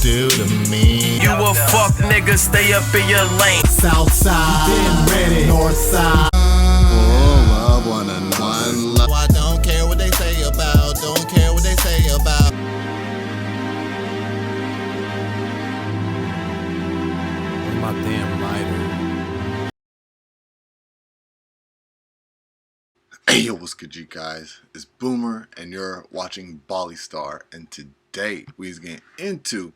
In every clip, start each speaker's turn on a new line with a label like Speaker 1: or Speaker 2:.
Speaker 1: do to me?
Speaker 2: You a fuck nigga, stay up in your lane.
Speaker 1: South side, been ready. North side. Oh, love one and one love. I don't care what they say about. Don't care what they say about. My damn lighter. Hey yo, what's good you guys? It's Boomer and you're watching Bali Star, and today we're getting into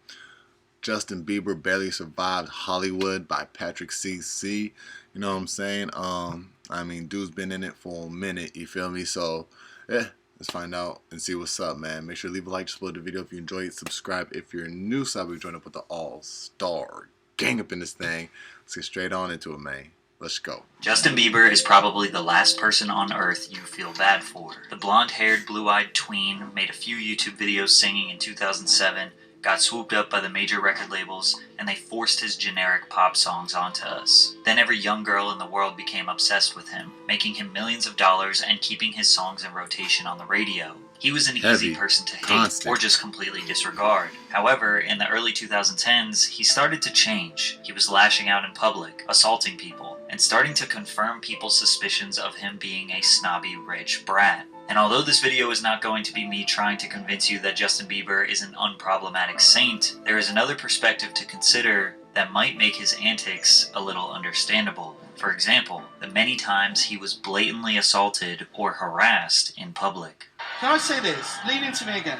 Speaker 1: Justin Bieber Barely Survived Hollywood by Patrick CC. You know what I'm saying? I mean, dude's been in it for a minute, you feel me? So yeah, let's find out and see what's up, man. Make sure to leave a like, just below the video if you enjoy it, subscribe if you're new, so we join up with the all-star gang up in this thing. Let's get straight on into it, man. Let's go.
Speaker 3: Justin Bieber is probably the last person on earth you feel bad for. The blonde-haired, blue-eyed tween made a few YouTube videos singing in 2007, got swooped up by the major record labels, and they forced his generic pop songs onto us. Then every young girl in the world became obsessed with him, making him millions of dollars and keeping his songs in rotation on the radio. He was an easy person to hate or just completely disregard. However, in the early 2010s, he started to change. He was lashing out in public, assaulting people, and starting to confirm people's suspicions of him being a snobby rich brat. And although this video is not going to be me trying to convince you that Justin Bieber is an unproblematic saint, there is another perspective to consider that might make his antics a little understandable. For example, the many times he was blatantly assaulted or harassed in public.
Speaker 4: Can I say this? Lean into me again.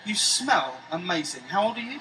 Speaker 4: You smell amazing. How old are you?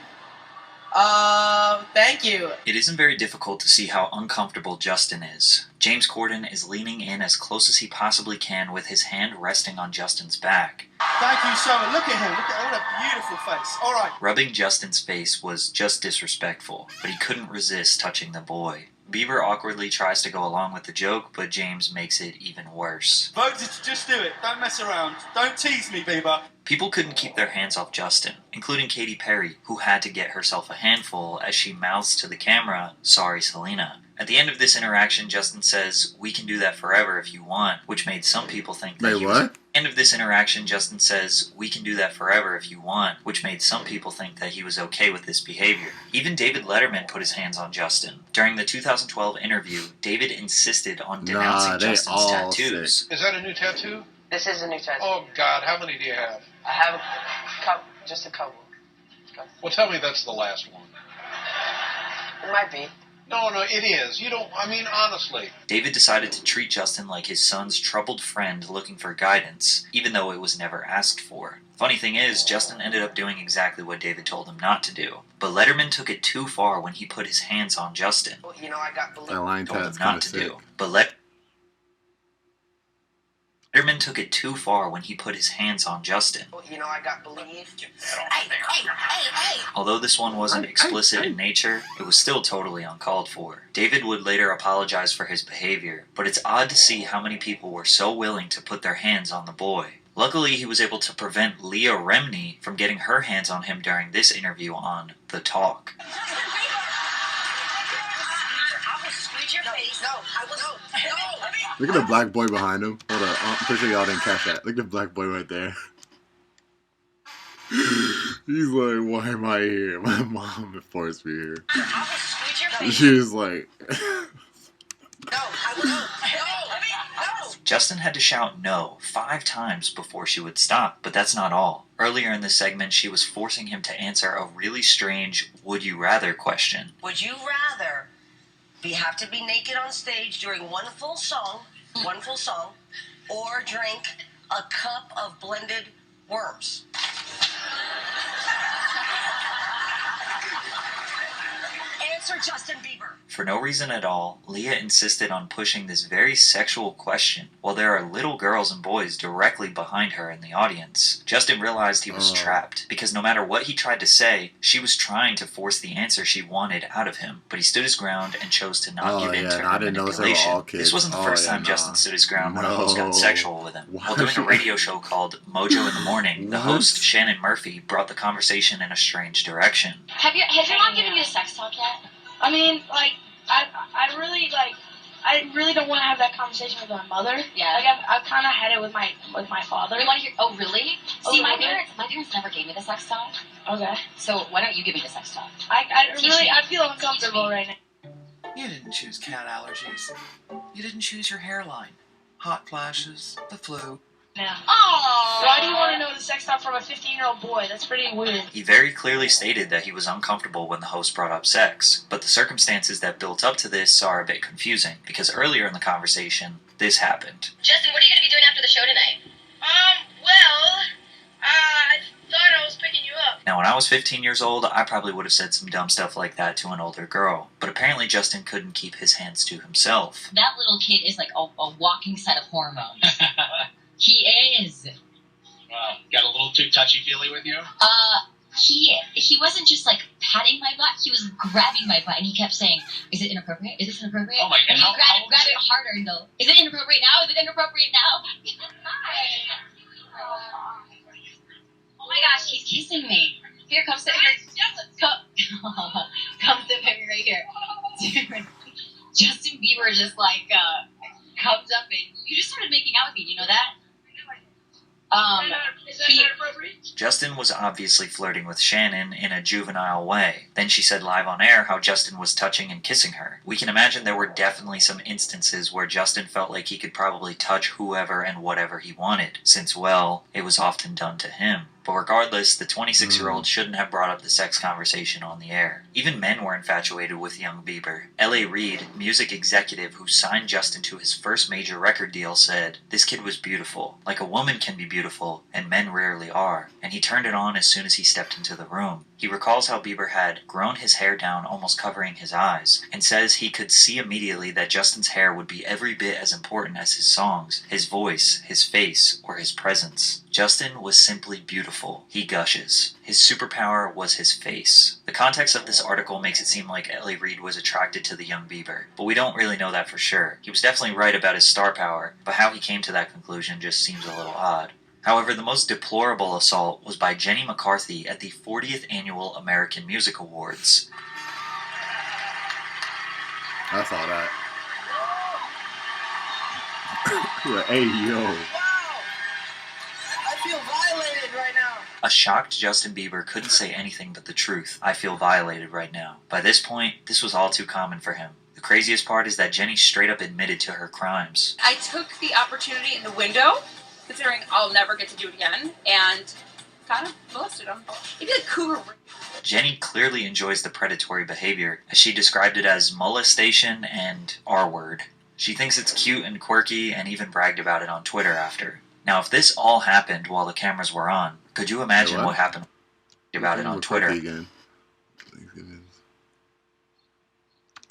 Speaker 5: Thank you.
Speaker 3: It isn't very difficult to see how uncomfortable Justin is. James Corden is leaning in as close as he possibly can with his hand resting on Justin's back.
Speaker 4: Thank you so much. Look at him. Look at what a beautiful face. All right.
Speaker 3: Rubbing Justin's face was just disrespectful, but he couldn't resist touching the boy. Bieber awkwardly tries to go along with the joke, but James makes it even worse.
Speaker 4: Voted to just do it. Don't mess around. Don't tease me, Bieber.
Speaker 3: People couldn't keep their hands off Justin, including Katy Perry, who had to get herself a handful as she mouths to the camera, "Sorry, Selena." At the end of this interaction, Justin says, "We can do that forever if you want," which made some people think that End of this interaction, Justin says, "We can do that forever if you want," which made some people think that he was okay with this behavior. Even David Letterman put his hands on Justin. During the 2012 interview, David insisted on denouncing Justin's tattoos.
Speaker 6: Is that a new tattoo?
Speaker 5: This is a new tattoo.
Speaker 6: Oh, God, how many do you have?
Speaker 5: I have a couple, just a couple.
Speaker 6: Well, tell me that's the last one.
Speaker 5: It might be.
Speaker 6: No, it is. You don't, I mean, honestly.
Speaker 3: David decided to treat Justin like his son's troubled friend looking for guidance, even though it was never asked for. Funny thing is, Justin ended up doing exactly what David told him not to do. But Letterman took it too far when he put his hands on Justin.
Speaker 5: You know, I got
Speaker 3: told him not to do. But Letterman took it too far when he put his hands on Justin.
Speaker 5: You know, I got believed.
Speaker 3: Although this one wasn't explicit in nature, it was still totally uncalled for. David would later apologize for his behavior, but it's odd to see how many people were so willing to put their hands on the boy. Luckily, he was able to prevent Leah Remini from getting her hands on him during this interview on The Talk.
Speaker 1: Look at the black boy behind him. Hold on, I'm pretty sure y'all didn't catch that. Look at the black boy right there. He's like, why am I here? My mom forced me here. She was like...
Speaker 3: Justin had to shout no 5 times before she would stop, but that's not all. Earlier in this segment, she was forcing him to answer a really strange would you rather question.
Speaker 5: Would you rather have to be naked on stage during one full song, or drink a cup of blended worms? Answer, Justin Bieber.
Speaker 3: For no reason at all, Leah insisted on pushing this very sexual question while there are little girls and boys directly behind her in the audience. Justin realized he was trapped because no matter what he tried to say, she was trying to force the answer she wanted out of him. But he stood his ground and chose to not give in to her manipulation. This wasn't the first time Justin stood his ground when a host got sexual with him. While doing a radio show called Mojo in the Morning, the host, Shannon Murphy, brought the conversation in a strange direction.
Speaker 7: Has your mom given you a sex talk yet? I mean, like, I I really don't want to have that conversation with my mother.
Speaker 8: Yeah.
Speaker 7: Like I've kind of had it with my father.
Speaker 8: You want to hear? Oh, really?
Speaker 7: Oh,
Speaker 8: See, my
Speaker 7: really?
Speaker 8: parents never gave me the sex talk.
Speaker 7: Okay.
Speaker 8: So why don't you give me the sex talk?
Speaker 7: I
Speaker 8: Teach
Speaker 7: really
Speaker 8: me.
Speaker 7: I feel uncomfortable
Speaker 8: Teach me.
Speaker 7: right now.
Speaker 9: You didn't choose cat allergies. You didn't choose your hairline. Hot flashes, the flu.
Speaker 7: Now.
Speaker 8: Aww.
Speaker 7: Why do you want to know the sex talk from a 15-year-old boy? That's pretty weird.
Speaker 3: He very clearly stated that he was uncomfortable when the host brought up sex, but the circumstances that built up to this are a bit confusing, because earlier in the conversation, this happened.
Speaker 10: Justin, what are you going to be doing after the show tonight? I thought I was picking you up.
Speaker 3: Now, when I was 15 years old, I probably would have said some dumb stuff like that to an older girl, but apparently Justin couldn't keep his hands to himself.
Speaker 8: That little kid is like a walking set of hormones. He is.
Speaker 11: Wow, got a little too touchy-feely with you?
Speaker 8: He wasn't just like patting my butt, he was grabbing my butt and he kept saying, "Is it inappropriate? Is this inappropriate?"
Speaker 11: Oh my God,
Speaker 8: And he
Speaker 11: how
Speaker 8: grabbed it harder and go, "Is it inappropriate now? Is it inappropriate now?" Oh my gosh, he's kissing me. Here, come sit here. Come sit with me right here. Justin Bieber just like comes up and you just started making out with me, you know that?
Speaker 3: Justin was obviously flirting with Shannon in a juvenile way. Then she said live on air how Justin was touching and kissing her. We can imagine there were definitely some instances where Justin felt like he could probably touch whoever and whatever he wanted, since, well, it was often done to him. But regardless, the 26-year-old shouldn't have brought up the sex conversation on the air. Even men were infatuated with young Bieber. L.A. Reid, music executive who signed Justin to his first major record deal, said, "This kid was beautiful. Like a woman can be beautiful, and men rarely are. And he turned it on as soon as he stepped into the room." He recalls how Bieber had grown his hair down almost covering his eyes, and says he could see immediately that Justin's hair would be every bit as important as his songs, his voice, his face, or his presence. Justin was simply beautiful. He gushes. His superpower was his face. The context of this article makes it seem like L.A. Reid was attracted to the young Bieber, but we don't really know that for sure. He was definitely right about his star power, but how he came to that conclusion just seems a little odd. However, the most deplorable assault was by Jenny McCarthy at the 40th Annual American Music Awards.
Speaker 1: I saw that. Like, hey, yo.
Speaker 5: Wow! I feel violated right now.
Speaker 3: A shocked Justin Bieber couldn't say anything but the truth. "I feel violated right now." By this point, this was all too common for him. The craziest part is that Jenny straight up admitted to her crimes.
Speaker 10: I took the opportunity in the window, considering I'll never get to do it again, and kind of molested him. Maybe like cougar.
Speaker 3: Jenny clearly enjoys the predatory behavior, as she described it as molestation and R-word. She thinks it's cute and quirky and even bragged about it on Twitter after. Now, if this all happened while the cameras were on, could you imagine what happened about it on Twitter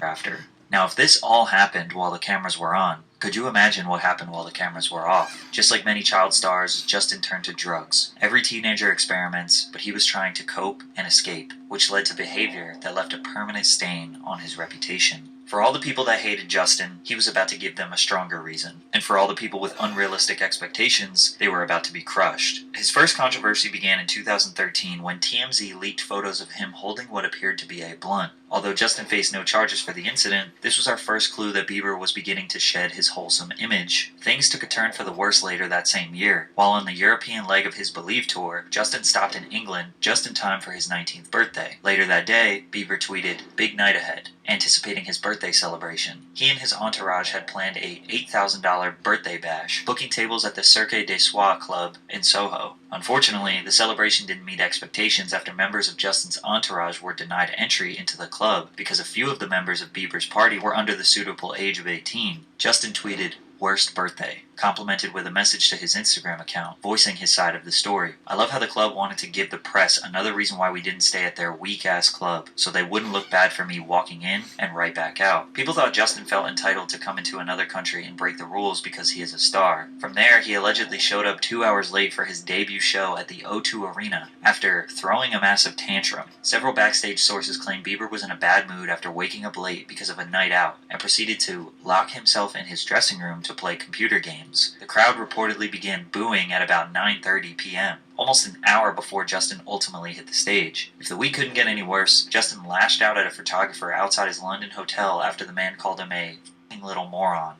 Speaker 3: after? Now, if this all happened while the cameras were on, could you imagine what happened while the cameras were off? Just like many child stars, Justin turned to drugs. Every teenager experiments, but he was trying to cope and escape, which led to behavior that left a permanent stain on his reputation. For all the people that hated Justin, he was about to give them a stronger reason. And for all the people with unrealistic expectations, they were about to be crushed. His first controversy began in 2013 when TMZ leaked photos of him holding what appeared to be a blunt. Although Justin faced no charges for the incident, this was our first clue that Bieber was beginning to shed his wholesome image. Things took a turn for the worse later that same year. While on the European leg of his Believe tour, Justin stopped in England just in time for his 19th birthday. Later that day, Bieber tweeted, "Big night ahead," anticipating his birthday celebration. He and his entourage had planned a $8,000 birthday bash, booking tables at the Cirque du Soleil Club in Soho. Unfortunately, the celebration didn't meet expectations after members of Justin's entourage were denied entry into the club because a few of the members of Bieber's party were under the suitable age of 18. Justin tweeted, "Worst birthday," complimented with a message to his Instagram account, voicing his side of the story. "I love how the club wanted to give the press another reason why we didn't stay at their weak-ass club, so they wouldn't look bad for me walking in and right back out." People thought Justin felt entitled to come into another country and break the rules because he is a star. From there, he allegedly showed up 2 hours late for his debut show at the O2 Arena after throwing a massive tantrum. Several backstage sources claim Bieber was in a bad mood after waking up late because of a night out and proceeded to lock himself in his dressing room to play computer games. The crowd reportedly began booing at about 9:30 p.m., almost an hour before Justin ultimately hit the stage. If the week couldn't get any worse, Justin lashed out at a photographer outside his London hotel after the man called him a little moron.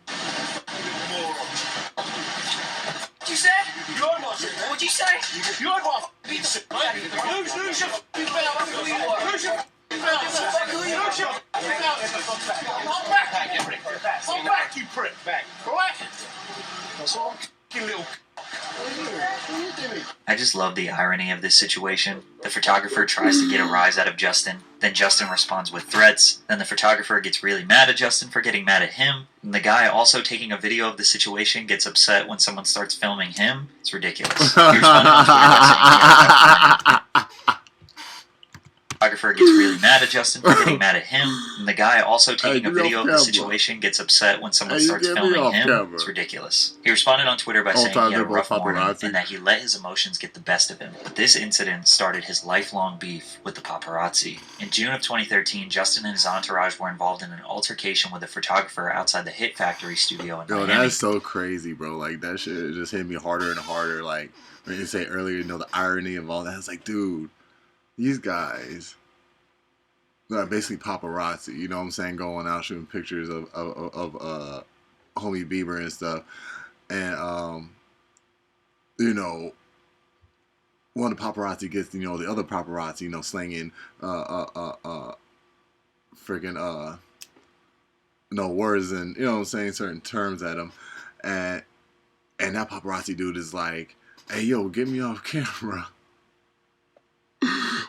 Speaker 2: What'd you say? You're not. What'd you say? You're not. Who's your who you are? Who's your I'm back, you prick. Back. Alright? That's all. Little.
Speaker 3: I just love the irony of this situation. The photographer tries to get a rise out of Justin, then Justin responds with threats, then the photographer gets really mad at Justin for getting mad at him, and the guy also taking a video of the situation gets upset when someone starts filming him. It's ridiculous. Here's one on Twitter saying the photographer gets really mad at Justin for getting mad at him, and the guy also taking a video of the situation gets upset when someone starts filming him. It's ridiculous. He responded on Twitter by saying he had a rough morning and that he let his emotions get the best of him. But this incident started his lifelong beef with the paparazzi. In June of 2013, Justin and his entourage were involved in an altercation with a photographer outside the Hit Factory studio in Miami.
Speaker 1: Yo, that's so crazy, bro. Like, that shit just hit me harder and harder. Like, when you say earlier, the irony of all that. It's like, dude, these guys are basically paparazzi, you know what I'm saying, going out shooting pictures of homie Bieber and stuff. And, one of the paparazzi gets, the other paparazzi, slinging, freaking, words and, certain terms at him. And that paparazzi dude is like, hey, yo, get me off camera.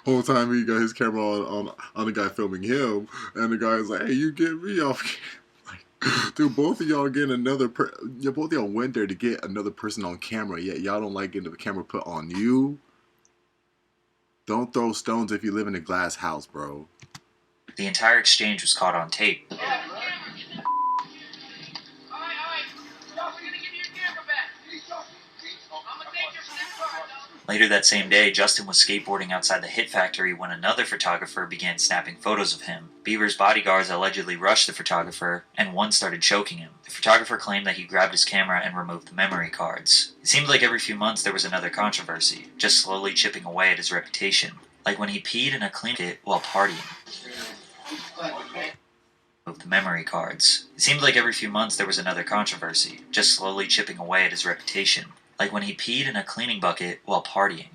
Speaker 1: Whole time he got his camera on the guy filming him, and the guy's like, "Hey, you get me off camera." Like, dude, both of y'all getting both of y'all went there to get another person on camera, yet y'all don't like getting the camera put on you. Don't throw stones if you live in a glass house, bro.
Speaker 3: The entire exchange was caught on tape. Later that same day, Justin was skateboarding outside the Hit Factory when another photographer began snapping photos of him. Bieber's bodyguards allegedly rushed the photographer, and one started choking him. The photographer claimed that he grabbed his camera and removed the memory cards. It seemed like every few months there was another controversy, just slowly chipping away at his reputation. Like when he peed in a clean kit while partying. The memory cards. It seemed like every few months there was another controversy, just slowly chipping away at his reputation. Like when he peed in a cleaning bucket while partying.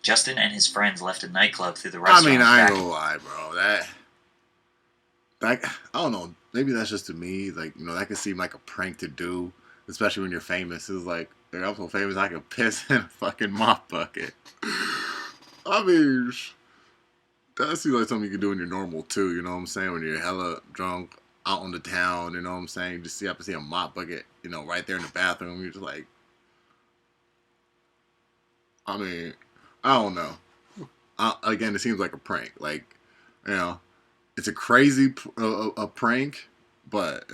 Speaker 3: Justin and his friends left a nightclub through the restaurant.
Speaker 1: I mean, I ain't gonna lie, bro. That I don't know. Maybe that's just to me. Like, that could seem like a prank to do, especially when you're famous. It's like, I'm so famous I could piss in a fucking mop bucket. I mean, that seems like something you can do when you're normal too. You know what I'm saying? When you're hella drunk, out on the town, you know what I'm saying? Just happen to see a mop bucket, right there in the bathroom. You're just like, I mean, I don't know. Again, it seems like a prank. Like, it's a crazy a prank, but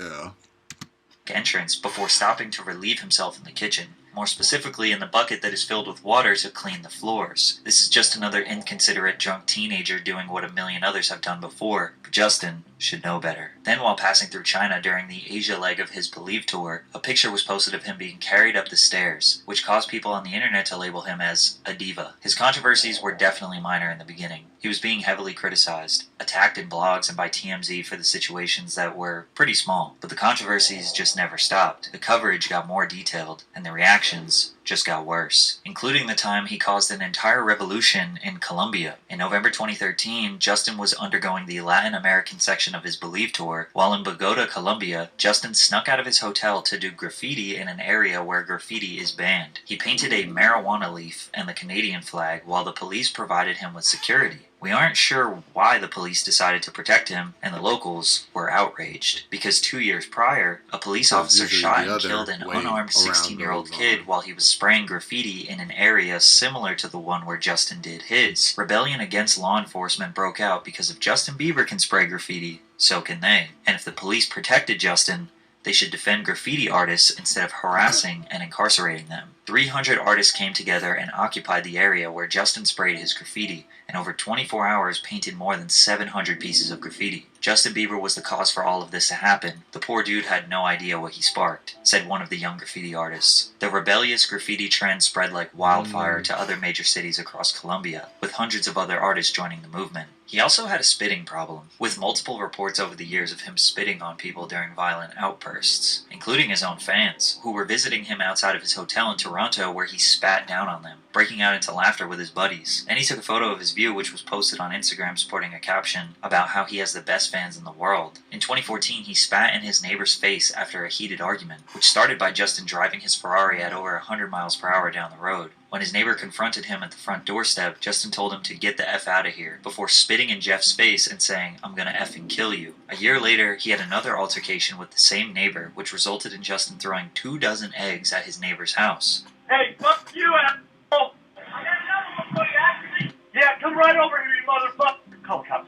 Speaker 3: entrance before stopping to relieve himself in the kitchen. More specifically in the bucket that is filled with water to clean the floors. This is just another inconsiderate drunk teenager doing what a million others have done before, but Justin should know better. Then while passing through China during the Asia leg of his Believe tour, a picture was posted of him being carried up the stairs, which caused people on the internet to label him as a diva. His controversies were definitely minor in the beginning. He was being heavily criticized, attacked in blogs and by TMZ for the situations that were pretty small, but the controversies just never stopped. The coverage got more detailed, and the reactions just got worse, including the time he caused an entire revolution in Colombia. In November 2013, Justin was undergoing the Latin American section of his Believe tour. While in Bogota, Colombia, Justin snuck out of his hotel to do graffiti in an area where graffiti is banned. He painted a marijuana leaf and the Canadian flag while the police provided him with security. We aren't sure why the police decided to protect him, and the locals were outraged, because 2 years prior, a police officer shot and killed an unarmed 16-year-old kid while he was spraying graffiti in an area similar to the one where Justin did his. Rebellion against law enforcement broke out because if Justin Bieber can spray graffiti, so can they. And if the police protected Justin, they should defend graffiti artists instead of harassing and incarcerating them. 300 artists came together and occupied the area where Justin sprayed his graffiti, and over 24 hours painted more than 700 pieces of graffiti. Justin Bieber was the cause for all of this to happen. The poor dude had no idea what he sparked, said one of the young graffiti artists. The rebellious graffiti trend spread like wildfire to other major cities across Colombia, with hundreds of other artists joining the movement. He also had a spitting problem, with multiple reports over the years of him spitting on people during violent outbursts, including his own fans, who were visiting him outside of his hotel in Toronto where he spat down on them, breaking out into laughter with his buddies. And he took a photo of his view, which was posted on Instagram sporting a caption about how he has the best fans in the world. In 2014, he spat in his neighbor's face after a heated argument, which started by Justin driving his Ferrari at over 100 miles per hour down the road. When his neighbor confronted him at the front doorstep, Justin told him to get the F out of here, before spitting in Jeff's face and saying, "I'm gonna effing kill you." A year later, he had another altercation with the same neighbor, which resulted in Justin throwing 24 eggs at his neighbor's house.
Speaker 2: Hey, fuck you, asshole! I got another one for you, actually. Yeah, come right over here, you motherfucker. Call the cops.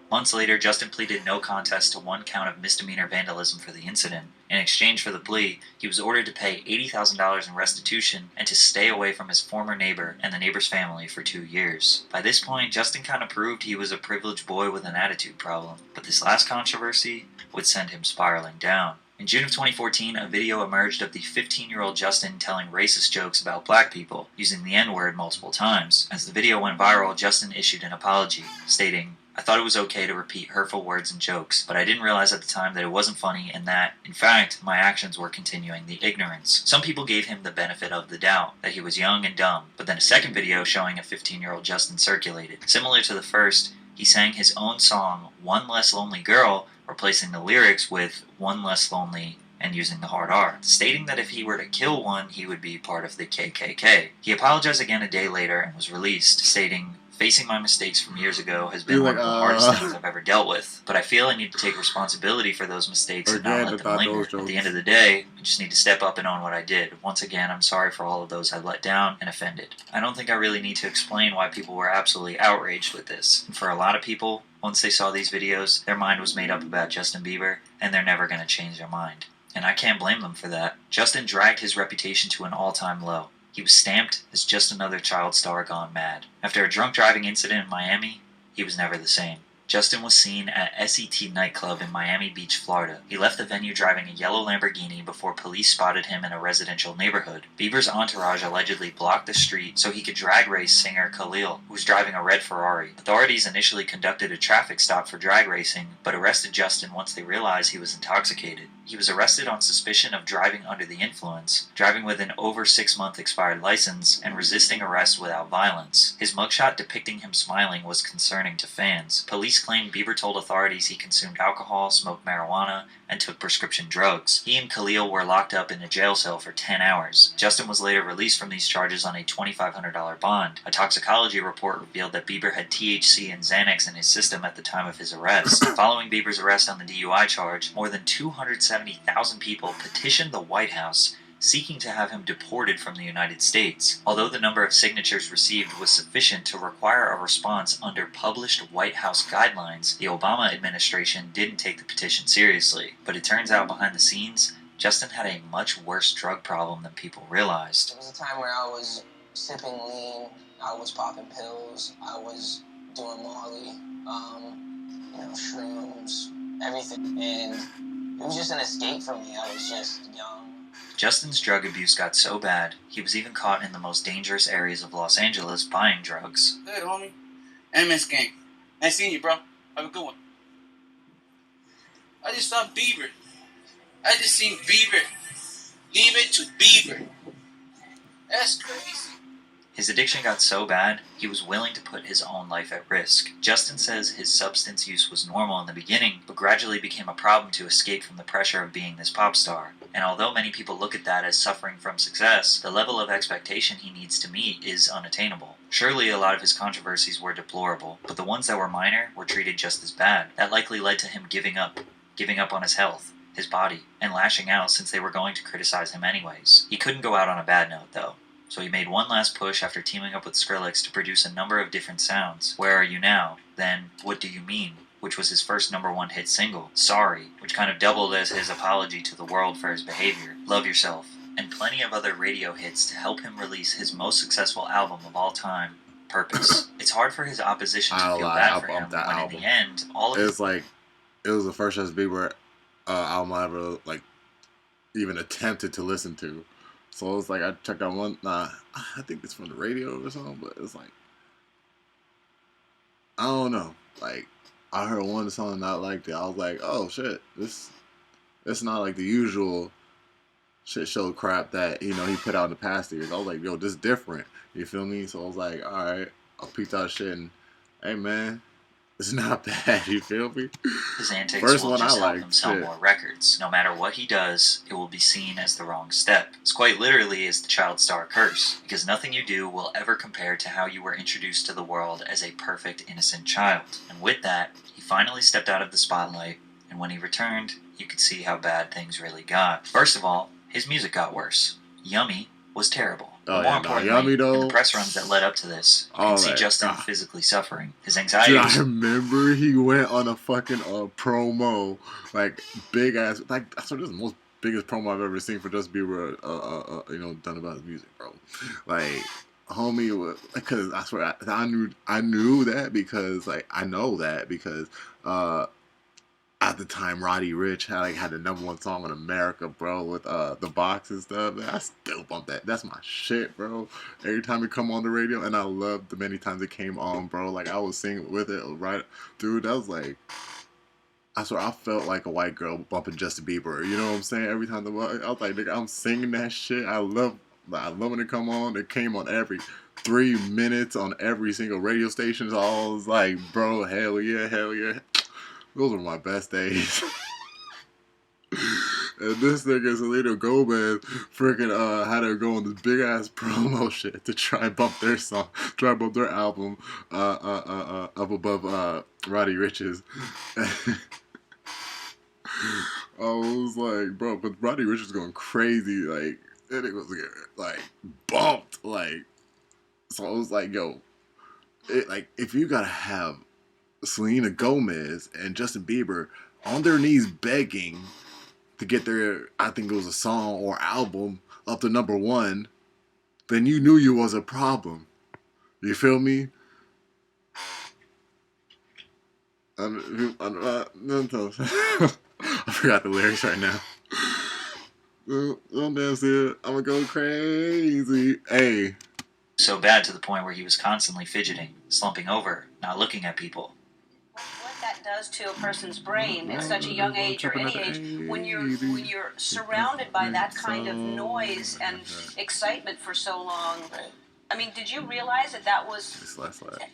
Speaker 3: Months later, Justin pleaded no contest to 1 count of misdemeanor vandalism for the incident. In exchange for the plea, he was ordered to pay $80,000 in restitution and to stay away from his former neighbor and the neighbor's family for 2 years. By this point, Justin kind of proved he was a privileged boy with an attitude problem, but this last controversy would send him spiraling down. In June of 2014, a video emerged of the 15-year-old Justin telling racist jokes about black people, using the N-word multiple times. As the video went viral, Justin issued an apology, stating, "I thought it was okay to repeat hurtful words and jokes, but I didn't realize at the time that it wasn't funny and that, in fact, my actions were continuing the ignorance." Some people gave him the benefit of the doubt, that he was young and dumb, but then a second video showing a 15-year-old Justin circulated. Similar to the first, he sang his own song, "One Less Lonely Girl," replacing the lyrics with "One Less Lonely" and using the hard R, stating that if he were to kill one, he would be part of the KKK. He apologized again a day later and was released, stating, "Facing my mistakes from years ago has been one of the hardest things I've ever dealt with, but I feel I need to take responsibility for those mistakes and not let them linger. At the end of the day, I just need to step up and own what I did. Once again, I'm sorry for all of those I let down and offended." I don't think I really need to explain why people were absolutely outraged with this. And for a lot of people, once they saw these videos, their mind was made up about Justin Bieber, and they're never going to change their mind. And I can't blame them for that. Justin dragged his reputation to an all-time low. He was stamped as just another child star gone mad. After a drunk driving incident in Miami, he was never the same. Justin was seen at SET nightclub in Miami Beach, Florida. He left the venue driving a yellow Lamborghini before police spotted him in a residential neighborhood. Bieber's entourage allegedly blocked the street so he could drag race singer Khalil, who was driving a red Ferrari. Authorities initially conducted a traffic stop for drag racing, but arrested Justin once they realized he was intoxicated. He was arrested on suspicion of driving under the influence, driving with an over 6-month expired license, and resisting arrest without violence. His mugshot depicting him smiling was concerning to fans. Police claimed Bieber told authorities he consumed alcohol, smoked marijuana, and took prescription drugs. He and Khalil were locked up in a jail cell for 10 hours. Justin was later released from these charges on a $2,500 bond. A toxicology report revealed that Bieber had THC and Xanax in his system at the time of his arrest. Following Bieber's arrest on the DUI charge, more than 270,000 people petitioned the White House seeking to have him deported from the United States. Although the number of signatures received was sufficient to require a response under published White House guidelines, the Obama administration didn't take the petition seriously. But it turns out behind the scenes, Justin had a much worse drug problem than people realized.
Speaker 12: There was a time where I was sipping lean, I was popping pills, I was doing Molly, shrooms, everything. And it was just an escape for me. I was just young.
Speaker 3: Justin's drug abuse got so bad, he was even caught in the most dangerous areas of Los Angeles buying drugs.
Speaker 4: Hey, homie. MS Gang. Nice seeing you, bro. Have a good one. I just saw Bieber. I just seen Bieber. Leave it to Bieber. That's crazy.
Speaker 3: His addiction got so bad, he was willing to put his own life at risk. Justin says his substance use was normal in the beginning, but gradually became a problem to escape from the pressure of being this pop star. And although many people look at that as suffering from success, the level of expectation he needs to meet is unattainable. Surely a lot of his controversies were deplorable, but the ones that were minor were treated just as bad. That likely led to him giving up on his health, his body, and lashing out since they were going to criticize him anyways. He couldn't go out on a bad note though. So he made one last push after teaming up with Skrillex to produce a number of different sounds. Where Are You Now? Then What Do You Mean? Which was his first #1 hit single. Sorry, which kind of doubled as his apology to the world for his behavior. Love Yourself, and plenty of other radio hits to help him release his most successful album of all time, Purpose. It's hard for his opposition to feel bad for him when in the end, all of
Speaker 1: it's like it was the first Justin Bieber album I ever like even attempted to listen to. So it's like I checked out one. I think it's from the radio or something, but it's like I don't know. Like I heard one song and I liked it. I was like, oh shit, this it's not like the usual shit show crap that he put out in the past years. I was like, yo, this is different. You feel me? So I was like, all right, I peeked out shit and hey man, it's not bad. You feel me?
Speaker 3: His antics
Speaker 1: First
Speaker 3: will
Speaker 1: one
Speaker 3: just
Speaker 1: I
Speaker 3: help
Speaker 1: liked,
Speaker 3: him sell
Speaker 1: shit.
Speaker 3: more records. No matter what he does, it will be seen as the wrong step. It's quite literally is the child star curse, because nothing you do will ever compare to how you were introduced to the world as a perfect, innocent child. And with that, he finally stepped out of the spotlight, and when he returned, you could see how bad things really got. First of all, his music got worse. Yummy was terrible. But more importantly,
Speaker 1: Yummy though.
Speaker 3: in the press runs that led up to this, you can see Justin physically suffering. His anxiety.
Speaker 1: Dude, I remember he went on a fucking promo, like big ass, like I swear this is the most biggest promo I've ever seen for Justin Bieber, done about his music, bro. Like, homie, because I swear I knew that because like I know that because at the time, Roddy Ricch had the #1 song in America, bro, with the box and stuff. Man, I still bump that. That's my shit, bro. Every time it come on the radio, and I love the many times it came on, bro. Like I was singing with it, right, dude. That was like, I swear, I felt like a white girl bumping Justin Bieber. You know what I'm saying? Every time I was like, nigga, I'm singing that shit. I love when it come on. It came on every 3 minutes on every single radio station. So I was like, bro, hell yeah, hell yeah. Those were my best days. And this nigga Selena Gomez freaking had her go on this big ass promo shit to try and bump their song, try and bump their album up above Roddy Ricch's. I was like, bro, but Roddy Ricch was going crazy, like it was like bumped, like. So I was like, yo, if you gotta have Selena Gomez and Justin Bieber on their knees begging to get their, I think it was a song or album up to #1, then you knew you was a problem. You feel me? I forgot the lyrics right now. Don't dance it. I'm gonna go crazy. Hey.
Speaker 3: So bad to the point where he was constantly fidgeting, slumping over, not looking at people.
Speaker 13: What that does to a person's brain at such a young age or any age, when you're surrounded by that kind of noise and excitement for so long. I mean, did you realize that was,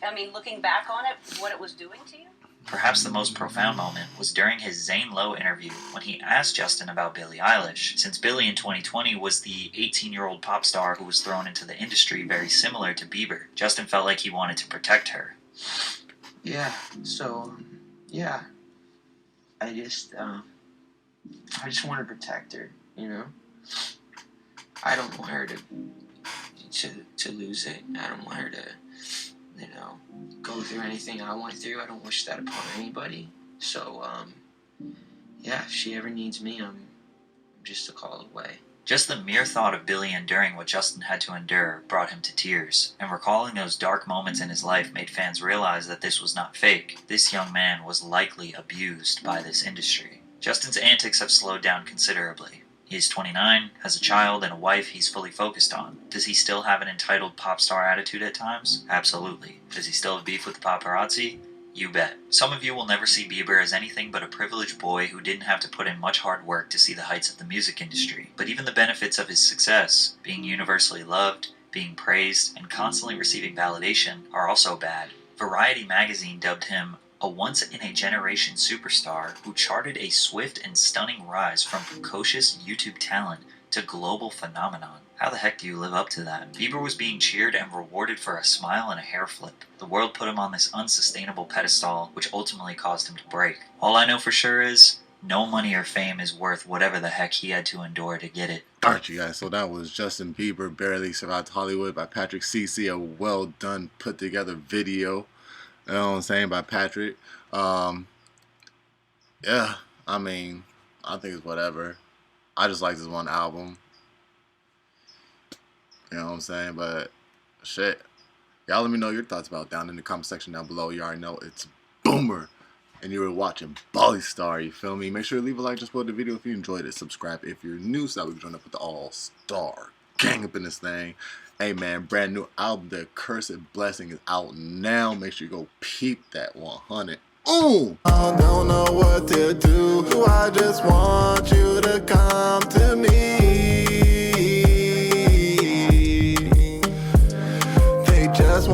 Speaker 13: I mean, looking back on it, what it was doing to you?
Speaker 3: Perhaps the most profound moment was during his Zane Lowe interview when he asked Justin about Billie Eilish, since Billie in 2020 was the 18-year-old pop star who was thrown into the industry very similar to Bieber. Justin felt like he wanted to protect her.
Speaker 12: Yeah, so, yeah. I just want to protect her, you know? I don't want her to lose it. I don't want her to, go through anything I went through. I don't wish that upon anybody. So, yeah, if she ever needs me, I'm just a call away.
Speaker 3: Just the mere thought of Billie enduring what Justin had to endure brought him to tears, and recalling those dark moments in his life made fans realize that this was not fake. This young man was likely abused by this industry. Justin's antics have slowed down considerably. He is 29, has a child and a wife he's fully focused on. Does he still have an entitled pop star attitude at times? Absolutely. Does he still have beef with the paparazzi? You bet. Some of you will never see Bieber as anything but a privileged boy who didn't have to put in much hard work to see the heights of the music industry. But even the benefits of his success, being universally loved, being praised, and constantly receiving validation, are also bad. Variety magazine dubbed him a once-in-a-generation superstar who charted a swift and stunning rise from precocious YouTube talent to global phenomenon. How the heck do you live up to that? Bieber was being cheered and rewarded for a smile and a hair flip. The world put him on this unsustainable pedestal, which ultimately caused him to break. All I know for sure is, no money or fame is worth whatever the heck he had to endure to get it.
Speaker 1: Alright, you guys, so that was Justin Bieber, Barely Survived Hollywood by Patrick CC, a well done, put together video. You know what I'm saying, by Patrick. Yeah, I mean, I think it's whatever. I just like this one album. You know what I'm saying? But shit, y'all let me know your thoughts about it down in the comment section down below. You already know it's Boomer, and you were watching Bali Star. You feel me? Make sure to leave a like, just below the video if you enjoyed it. Subscribe if you're new, so that we can join up with the all-star gang up in this thing. Hey man, brand new album, The Cursed Blessing, is out now. Make sure you go peep that 100. Ooh! I don't know what to do. I just want